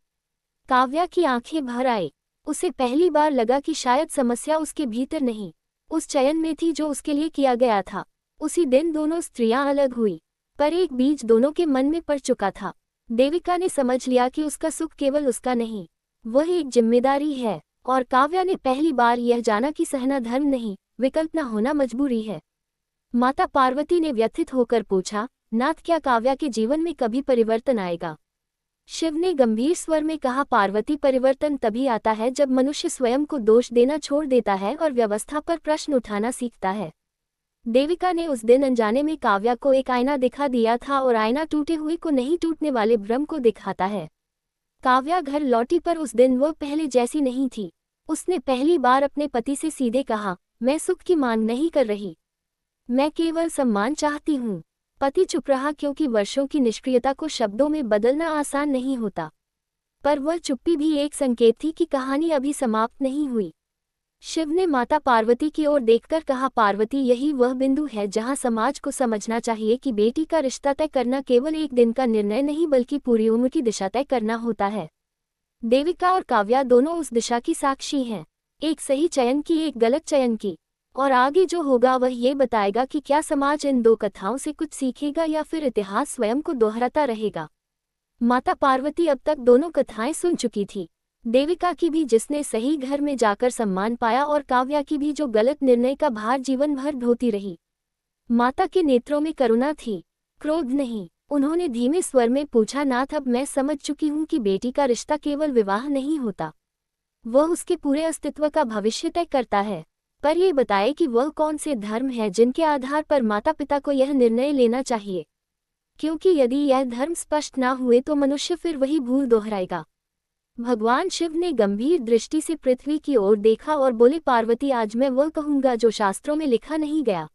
काव्या की आंखें भर आई। उसे पहली बार लगा कि शायद समस्या उसके भीतर नहीं, उस चयन में थी जो उसके लिए किया गया था। उसी दिन दोनों स्त्रियां अलग हुई, पर एक बीज दोनों के मन में पड़ चुका था। देविका ने समझ लिया कि उसका सुख केवल उसका नहीं, वह एक जिम्मेदारी है, और काव्या ने पहली बार यह जाना कि सहना धर्म नहीं, विकल्प न होना मजबूरी है। माता पार्वती ने व्यथित होकर पूछा, नाथ, क्या काव्या के जीवन में कभी परिवर्तन आएगा? शिव ने गंभीर स्वर में कहा, पार्वती, परिवर्तन तभी आता है जब मनुष्य स्वयं को दोष देना छोड़ देता है और व्यवस्था पर प्रश्न उठाना सीखता है। देविका ने उस दिन अनजाने में काव्या को एक आईना दिखा दिया था, और आईना टूटे हुए को नहीं, टूटने वाले भ्रम को दिखाता है। काव्या घर लौटी पर उस दिन वह पहले जैसी नहीं थी। उसने पहली बार अपने पति से सीधे कहा, मैं सुख की मांग नहीं कर रही, मैं केवल सम्मान चाहती हूँ। पति चुप रहा क्योंकि वर्षों की निष्क्रियता को शब्दों में बदलना आसान नहीं होता। पर वह चुप्पी भी एक संकेत थी कि कहानी अभी समाप्त नहीं हुई। शिव ने माता पार्वती की ओर देखकर कहा, पार्वती, यही वह बिंदु है जहां समाज को समझना चाहिए कि बेटी का रिश्ता तय करना केवल एक दिन का निर्णय नहीं बल्कि पूरी उम्र की दिशा तय करना होता है। देविका और काव्या दोनों उस दिशा की साक्षी हैं, एक सही चयन की, एक गलत चयन की। और आगे जो होगा वह ये बताएगा कि क्या समाज इन दो कथाओं से कुछ सीखेगा या फिर इतिहास स्वयं को दोहराता रहेगा। माता पार्वती अब तक दोनों कथाएं सुन चुकी थी, देविका की भी जिसने सही घर में जाकर सम्मान पाया और काव्या की भी जो गलत निर्णय का भार जीवन भर ढोती रही। माता के नेत्रों में करुणा थी, क्रोध नहीं। उन्होंने धीमे स्वर में पूछा, नाथ, अब मैं समझ चुकी हूँ कि बेटी का रिश्ता केवल विवाह नहीं होता, वह उसके पूरे अस्तित्व का भविष्य तय करता है। पर ये बताए कि वह कौन से धर्म है जिनके आधार पर माता पिता को यह निर्णय लेना चाहिए, क्योंकि यदि यह धर्म स्पष्ट ना हुए तो मनुष्य फिर वही भूल दोहराएगा। भगवान शिव ने गंभीर दृष्टि से पृथ्वी की ओर देखा और बोले, पार्वती, आज मैं वह कहूंगा जो शास्त्रों में लिखा नहीं गया,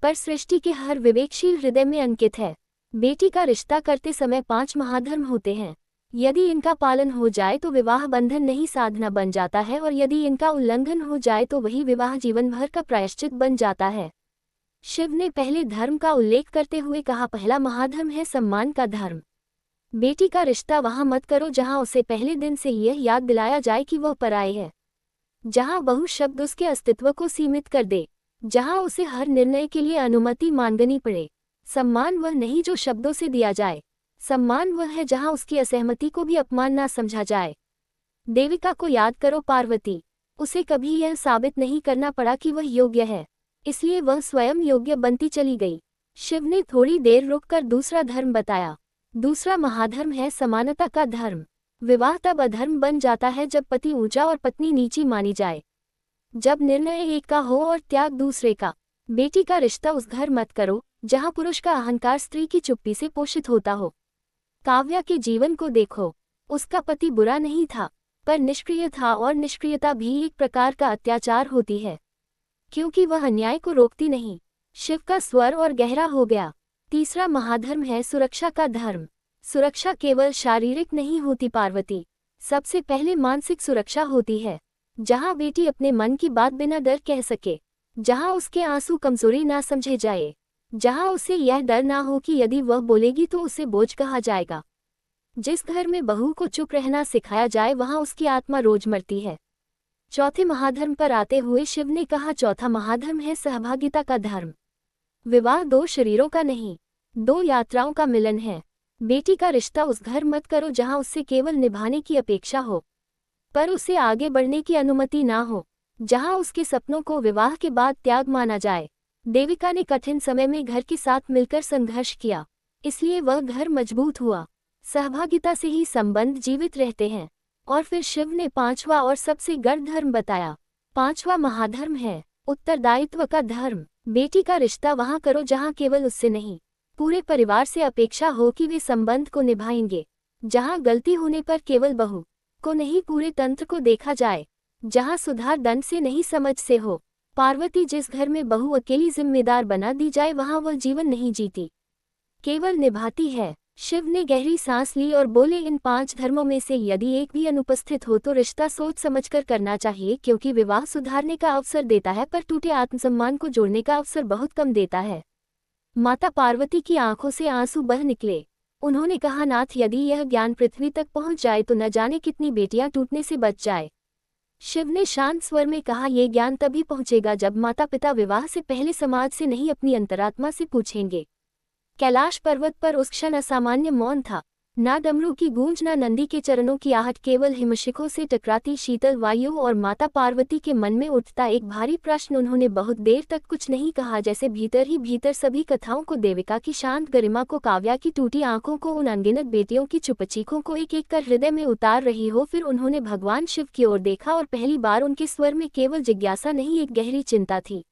पर सृष्टि के हर विवेकशील हृदय में अंकित है। बेटी का रिश्ता करते समय 5 महाधर्म होते हैं। यदि इनका पालन हो जाए तो विवाह बंधन नहीं साधना बन जाता है, और यदि इनका उल्लंघन हो जाए तो वही विवाह जीवन भर का प्रायश्चित बन जाता है। शिव ने पहले धर्म का उल्लेख करते हुए कहा, पहला महाधर्म है सम्मान का धर्म। बेटी का रिश्ता वहां मत करो जहां उसे पहले दिन से यह याद दिलाया जाए कि वह पराई है, जहां बहु शब्द उसके अस्तित्व को सीमित कर दे, जहां उसे हर निर्णय के लिए अनुमति मांगनी पड़े। सम्मान वह नहीं जो शब्दों से दिया जाए, सम्मान वह है जहां उसकी असहमति को भी अपमान ना समझा जाए। देविका को याद करो पार्वती, उसे कभी यह साबित नहीं करना पड़ा कि वह योग्य है, इसलिए वह स्वयं योग्य बनती चली गई। शिव ने थोड़ी देर रुककर दूसरा धर्म बताया। दूसरा महाधर्म है समानता का धर्म। विवाह तब अधर्म बन जाता है जब पति ऊंचा और पत्नी नीची मानी जाए, जब निर्णय एक का हो और त्याग दूसरे का। बेटी का रिश्ता उस घर मत करो जहां पुरुष का अहंकार स्त्री की चुप्पी से पोषित होता हो। काव्या के जीवन को देखो, उसका पति बुरा नहीं था पर निष्क्रिय था, और निष्क्रियता भी एक प्रकार का अत्याचार होती है, क्योंकि वह अन्याय को रोकती नहीं। शिव का स्वर और गहरा हो गया। तीसरा महाधर्म है सुरक्षा का धर्म। सुरक्षा केवल शारीरिक नहीं होती पार्वती, सबसे पहले मानसिक सुरक्षा होती है, जहां बेटी अपने मन की बात बिना डर कह सके, जहां उसके आंसू कमजोरी ना समझे जाए, जहां उसे यह डर ना हो कि यदि वह बोलेगी तो उसे बोझ कहा जाएगा। जिस घर में बहू को चुप रहना सिखाया जाए वहां उसकी आत्मा रोज मरती है। चौथे महाधर्म पर आते हुए शिव ने कहा, चौथा महाधर्म है सहभागिता का धर्म। विवाह 2 शरीरों का नहीं, 2 यात्राओं का मिलन है। बेटी का रिश्ता उस घर मत करो जहां उससे केवल निभाने की अपेक्षा हो, पर उसे आगे बढ़ने की अनुमति ना हो, जहां उसके सपनों को विवाह के बाद त्याग माना जाए। देविका ने कठिन समय में घर के साथ मिलकर संघर्ष किया, इसलिए वह घर मजबूत हुआ। सहभागिता से ही संबंध जीवित रहते हैं। और फिर शिव ने 5वां और सबसे गढ़ धर्म बताया। 5वां महाधर्म है उत्तरदायित्व का धर्म। बेटी का रिश्ता वहां करो जहां केवल उससे नहीं, पूरे परिवार से अपेक्षा हो कि वे संबंध को निभाएंगे, जहां गलती होने पर केवल बहू को नहीं पूरे तंत्र को देखा जाए, जहां सुधार दंड से नहीं समझ से हो। पार्वती, जिस घर में बहू अकेली जिम्मेदार बना दी जाए वहां वह जीवन नहीं जीती, केवल निभाती है। शिव ने गहरी सांस ली और बोले, इन 5 धर्मों में से यदि एक भी अनुपस्थित हो तो रिश्ता सोच समझकर करना चाहिए, क्योंकि विवाह सुधारने का अवसर देता है पर टूटे आत्मसम्मान को जोड़ने का अवसर बहुत कम देता है। माता पार्वती की आंखों से आंसू बह निकले। उन्होंने कहा, नाथ, यदि यह ज्ञान पृथ्वी तक पहुंच जाए तो न जाने कितनी बेटियां टूटने से बच जाए। शिव ने शांत स्वर में कहा, यह ज्ञान तभी पहुंचेगा जब माता पिता विवाह से पहले समाज से नहीं अपनी अंतरात्मा से पूछेंगे। कैलाश पर्वत पर उस क्षण असामान्य मौन था, ना डमरू की गूंज, ना नंदी के चरणों की आहट, केवल हिमशिखों से टकराती शीतल वायु और माता पार्वती के मन में उठता एक भारी प्रश्न। उन्होंने बहुत देर तक कुछ नहीं कहा, जैसे भीतर ही भीतर सभी कथाओं को, देविका की शांत गरिमा को, काव्या की टूटी आंखों को, उन अनगिनत बेटियों की चुपचीखों को एक एक कर हृदय में उतार रही हो। फिर उन्होंने भगवान शिव की ओर देखा और पहली बार उनके स्वर में केवल जिज्ञासा नहीं, एक गहरी चिंता थी।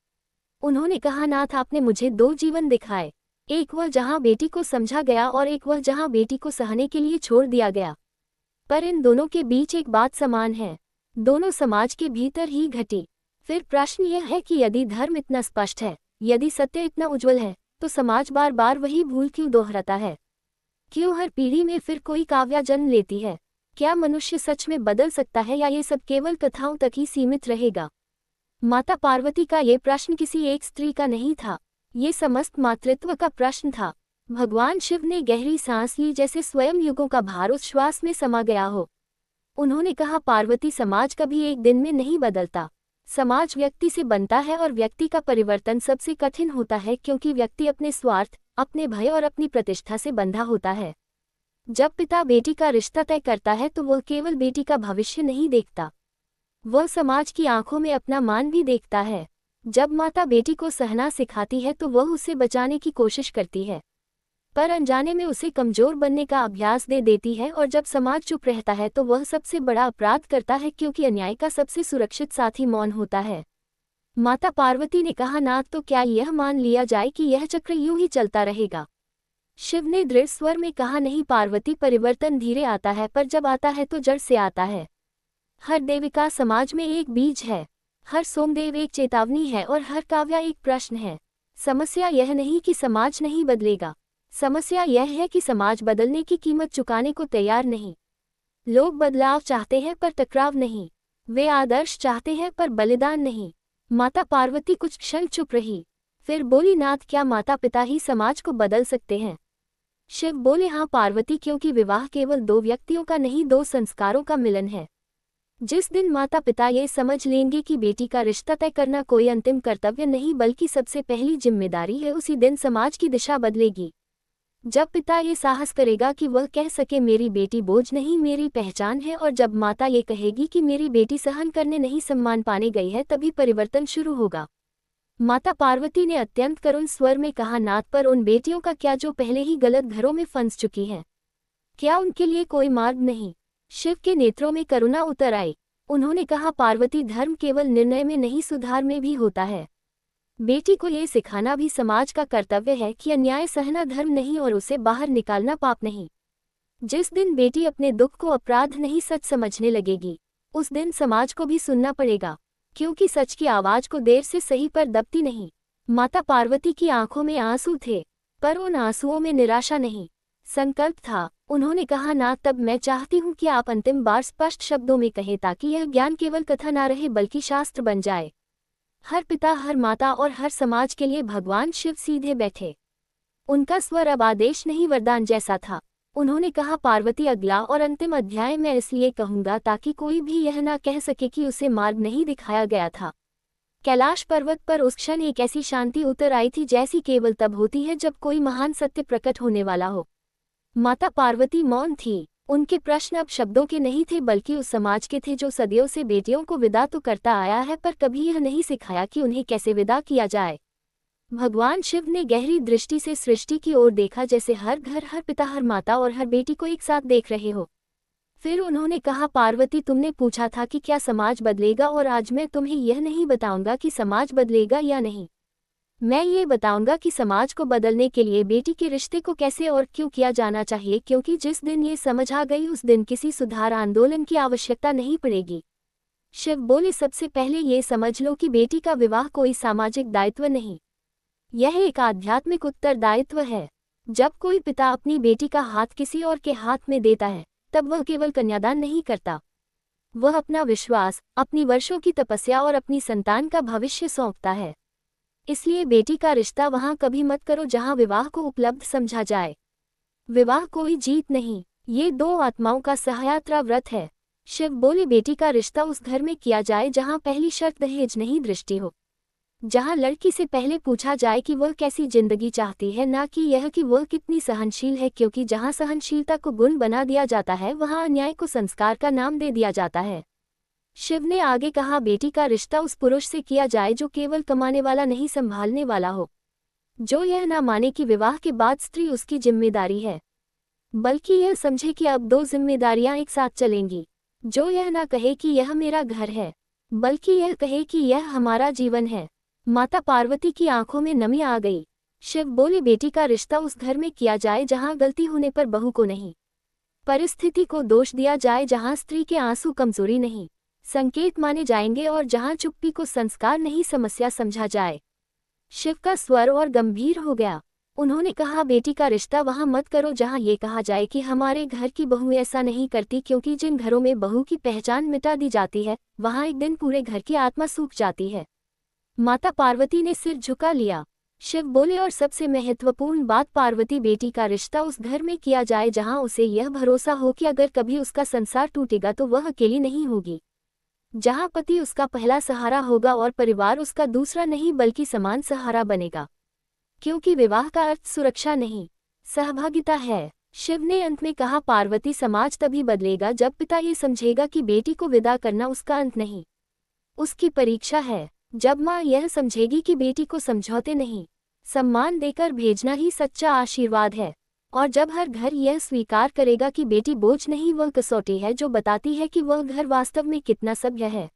उन्होंने कहा, नाथ, आपने मुझे 2 जीवन दिखाए, एक वह जहां बेटी को समझा गया और एक वह जहां बेटी को सहने के लिए छोड़ दिया गया। पर इन दोनों के बीच एक बात समान है, दोनों समाज के भीतर ही घटी। फिर प्रश्न यह है कि यदि धर्म इतना स्पष्ट है यदि सत्य इतना उज्जवल है तो समाज बार बार वही भूल क्यों दोहराता है? क्यों हर पीढ़ी में फिर कोई काव्या जन्म लेती है? क्या मनुष्य सच में बदल सकता है या ये सब केवल कथाओं तक ही सीमित रहेगा? माता पार्वती का ये प्रश्न किसी एक स्त्री का नहीं था, ये समस्त मातृत्व का प्रश्न था। भगवान शिव ने गहरी सांस ली, जैसे स्वयं युगों का भार उस श्वास में समा गया हो। उन्होंने कहा, पार्वती, समाज कभी एक दिन में नहीं बदलता। समाज व्यक्ति से बनता है और व्यक्ति का परिवर्तन सबसे कठिन होता है, क्योंकि व्यक्ति अपने स्वार्थ, अपने भय और अपनी प्रतिष्ठा से बंधा होता है। जब पिता बेटी का रिश्ता तय करता है तो वह केवल बेटी का भविष्य नहीं देखता, वह समाज की आंखों में अपना मान भी देखता है। जब माता बेटी को सहना सिखाती है तो वह उसे बचाने की कोशिश करती है, पर अनजाने में उसे कमजोर बनने का अभ्यास दे देती है। और जब समाज चुप रहता है तो वह सबसे बड़ा अपराध करता है, क्योंकि अन्याय का सबसे सुरक्षित साथी मौन होता है। माता पार्वती ने कहा, नाथ, तो क्या यह मान लिया जाए कि यह चक्र यूं ही चलता रहेगा? शिव ने दृढ़ स्वर में कहा, नहीं पार्वती, परिवर्तन धीरे आता है, पर जब आता है तो जड़ से आता है। हर देविका समाज में एक बीज है, हर सोमदेव एक चेतावनी है और हर काव्या एक प्रश्न है। समस्या यह नहीं कि समाज नहीं बदलेगा, समस्या यह है कि समाज बदलने की कीमत चुकाने को तैयार नहीं। लोग बदलाव चाहते हैं पर टकराव नहीं, वे आदर्श चाहते हैं पर बलिदान नहीं। माता पार्वती कुछ क्षण चुप रही, फिर बोली, नाथ, क्या माता पिता ही समाज को बदल सकते हैं? शिव बोले, हाँ पार्वती, क्योंकि विवाह केवल दो व्यक्तियों का नहीं, दो संस्कारों का मिलन है। जिस दिन माता पिता ये समझ लेंगे कि बेटी का रिश्ता तय करना कोई अंतिम कर्तव्य नहीं बल्कि सबसे पहली जिम्मेदारी है, उसी दिन समाज की दिशा बदलेगी। जब पिता ये साहस करेगा कि वह कह सके, मेरी बेटी बोझ नहीं, मेरी पहचान है, और जब माता ये कहेगी कि मेरी बेटी सहन करने नहीं, सम्मान पाने गई है, तभी परिवर्तन शुरू होगा। माता पार्वती ने अत्यंत करुण स्वर में कहा, नाथ, पर उन बेटियों का क्या जो पहले ही गलत घरों में फंस चुकी हैं? क्या उनके लिए कोई मार्ग नहीं? शिव के नेत्रों में करुणा उतर आई। उन्होंने कहा, पार्वती, धर्म केवल निर्णय में नहीं, सुधार में भी होता है। बेटी को ये सिखाना भी समाज का कर्तव्य है कि अन्याय सहना धर्म नहीं और उसे बाहर निकालना पाप नहीं। जिस दिन बेटी अपने दुख को अपराध नहीं सच समझने लगेगी, उस दिन समाज को भी सुनना पड़ेगा, क्योंकि सच की आवाज को देर से सही पर दबती नहीं। माता पार्वती की आंखों में आंसू थे, पर उन आंसुओं में निराशा नहीं, संकल्प था। उन्होंने कहा, नाथ, तब मैं चाहती हूँ कि आप अंतिम बार स्पष्ट शब्दों में कहें, ताकि यह ज्ञान केवल कथा ना रहे बल्कि शास्त्र बन जाए। हर पिता, हर माता और हर समाज के लिए भगवान शिव सीधे बैठे। उनका स्वर अब आदेश नहीं, वरदान जैसा था। उन्होंने कहा, पार्वती, अगला और अंतिम अध्याय मैं इसलिए कहूंगा ताकि कोई भी यह ना कह सके कि उसे मार्ग नहीं दिखाया गया था। कैलाश पर्वत पर उस क्षण एक ऐसी शांति उतर आई थी जैसी केवल तब होती है जब कोई महान सत्य प्रकट होने वाला हो। माता पार्वती मौन थी। उनके प्रश्न अब शब्दों के नहीं थे बल्कि उस समाज के थे जो सदियों से बेटियों को विदा तो करता आया है, पर कभी यह नहीं सिखाया कि उन्हें कैसे विदा किया जाए। भगवान शिव ने गहरी दृष्टि से सृष्टि की ओर देखा, जैसे हर घर, हर पिता, हर माता और हर बेटी को एक साथ देख रहे हो। फिर उन्होंने कहा, पार्वती, तुमने पूछा था कि क्या समाज बदलेगा, और आज मैं तुम्हें यह नहीं बताऊंगा कि समाज बदलेगा या नहीं। मैं ये बताऊंगा कि समाज को बदलने के लिए बेटी के रिश्ते को कैसे और क्यों किया जाना चाहिए, क्योंकि जिस दिन ये समझ आ गई उस दिन किसी सुधार आंदोलन की आवश्यकता नहीं पड़ेगी। शिव बोले, सबसे पहले ये समझ लो कि बेटी का विवाह कोई सामाजिक दायित्व नहीं, यह एक आध्यात्मिक उत्तरदायित्व है। जब कोई पिता अपनी बेटी का हाथ किसी और के हाथ में देता है, तब वह केवल कन्यादान नहीं करता, वह अपना विश्वास, अपनी वर्षों की तपस्या और अपनी संतान का भविष्य सौंपता है। इसलिए बेटी का रिश्ता वहां कभी मत करो जहां विवाह को उपलब्ध समझा जाए। विवाह कोई जीत नहीं, ये दो आत्माओं का सहयात्रा व्रत है। शिव बोले, बेटी का रिश्ता उस घर में किया जाए जहां पहली शर्त दहेज नहीं दृष्टि हो, जहां लड़की से पहले पूछा जाए कि वह कैसी जिंदगी चाहती है, ना कि यह कि वह कितनी सहनशील है, क्योंकि जहां सहनशीलता को गुण बना दिया जाता है वहां अन्याय को संस्कार का नाम दे दिया जाता है। शिव ने आगे कहा, बेटी का रिश्ता उस पुरुष से किया जाए जो केवल कमाने वाला नहीं, संभालने वाला हो, जो यह ना माने कि विवाह के बाद स्त्री उसकी जिम्मेदारी है, बल्कि यह समझे कि अब दो जिम्मेदारियां एक साथ चलेंगी, जो यह ना कहे कि यह मेरा घर है, बल्कि यह कहे कि यह हमारा जीवन है। माता पार्वती की आंखों में नमी आ गई। शिव बोले, बेटी का रिश्ता उस घर में किया जाए जहां गलती होने पर बहू को नहीं, परिस्थिति को दोष दिया जाए, जहां स्त्री के आंसू कमजोरी नहीं, संकेत माने जाएंगे, और जहां चुप्पी को संस्कार नहीं, समस्या समझा जाए। शिव का स्वर और गंभीर हो गया। उन्होंने कहा, बेटी का रिश्ता वहां मत करो जहां ये कहा जाए कि हमारे घर की बहू ऐसा नहीं करती, क्योंकि जिन घरों में बहू की पहचान मिटा दी जाती है वहां एक दिन पूरे घर की आत्मा सूख जाती है। माता पार्वती ने सिर झुका लिया। शिव बोले, और सबसे महत्वपूर्ण बात पार्वती, बेटी का रिश्ता उस घर में किया जाए जहां उसे यह भरोसा हो कि अगर कभी उसका संसार टूटेगा तो वह अकेली नहीं होगी, जहां पति उसका पहला सहारा होगा और परिवार उसका दूसरा नहीं बल्कि समान सहारा बनेगा, क्योंकि विवाह का अर्थ सुरक्षा नहीं, सहभागिता है। शिव ने अंत में कहा, पार्वती, समाज तभी बदलेगा जब पिता ये समझेगा कि बेटी को विदा करना उसका अंत नहीं, उसकी परीक्षा है। जब माँ यह समझेगी कि बेटी को समझौते नहीं, सम्मान देकर भेजना ही सच्चा आशीर्वाद है, और जब हर घर यह स्वीकार करेगा कि बेटी बोझ नहीं, वह कसौटी है जो बताती है कि वह घर वास्तव में कितना सभ्य है।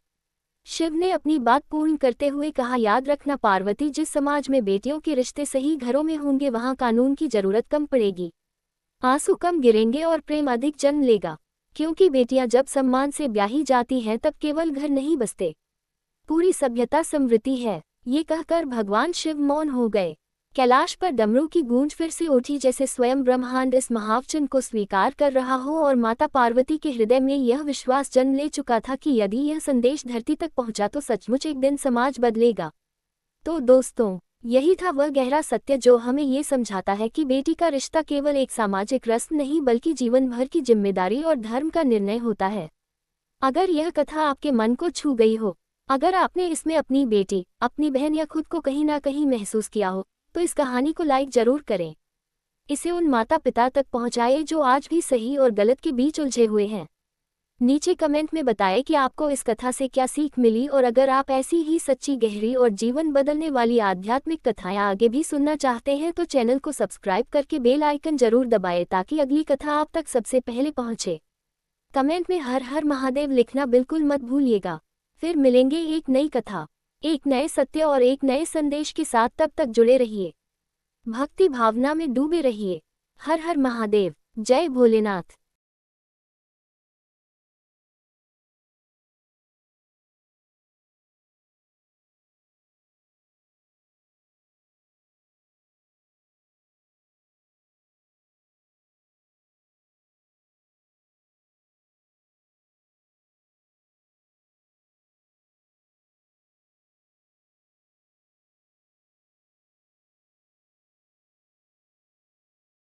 शिव ने अपनी बात पूर्ण करते हुए कहा, याद रखना पार्वती, जिस समाज में बेटियों के रिश्ते सही घरों में होंगे वहां कानून की जरूरत कम पड़ेगी, आंसू कम गिरेंगे और प्रेम अधिक जन्म लेगा, क्योंकि बेटियां जब सम्मान से ब्याही जाती हैं तब केवल घर नहीं बसते, पूरी सभ्यता समृद्धि है। ये कहकर भगवान शिव मौन हो गए। कैलाश पर डमरू की गूंज फिर से उठी, जैसे स्वयं ब्रह्मांड इस महावचन को स्वीकार कर रहा हो, और माता पार्वती के हृदय में यह विश्वास जन्म ले चुका था कि यदि यह संदेश धरती तक पहुंचा तो सचमुच एक दिन समाज बदलेगा। तो दोस्तों, यही था वह गहरा सत्य जो हमें ये समझाता है कि बेटी का रिश्ता केवल एक सामाजिक रस्म नहीं बल्कि जीवन भर की जिम्मेदारी और धर्म का निर्णय होता है। अगर यह कथा आपके मन को छू गई हो, अगर आपने इसमें अपनी बेटी, अपनी बहन या खुद को कहीं ना कहीं महसूस किया हो, तो इस कहानी को लाइक जरूर करें। इसे उन माता पिता तक पहुंचाएं जो आज भी सही और गलत के बीच उलझे हुए हैं। नीचे कमेंट में बताएं कि आपको इस कथा से क्या सीख मिली, और अगर आप ऐसी ही सच्ची, गहरी और जीवन बदलने वाली आध्यात्मिक कथाएं आगे भी सुनना चाहते हैं तो चैनल को सब्सक्राइब करके बेल आइकन जरूर दबाएं ताकि अगली कथा आप तक सबसे पहले पहुंचे। कमेंट में हर हर महादेव लिखना बिल्कुल मत भूलिएगा। फिर मिलेंगे एक नई कथा, एक नए सत्य और एक नए संदेश के साथ। तब तक जुड़े रहिए, भक्ति भावना में डूबे रहिए। हर हर महादेव, जय भोलेनाथ।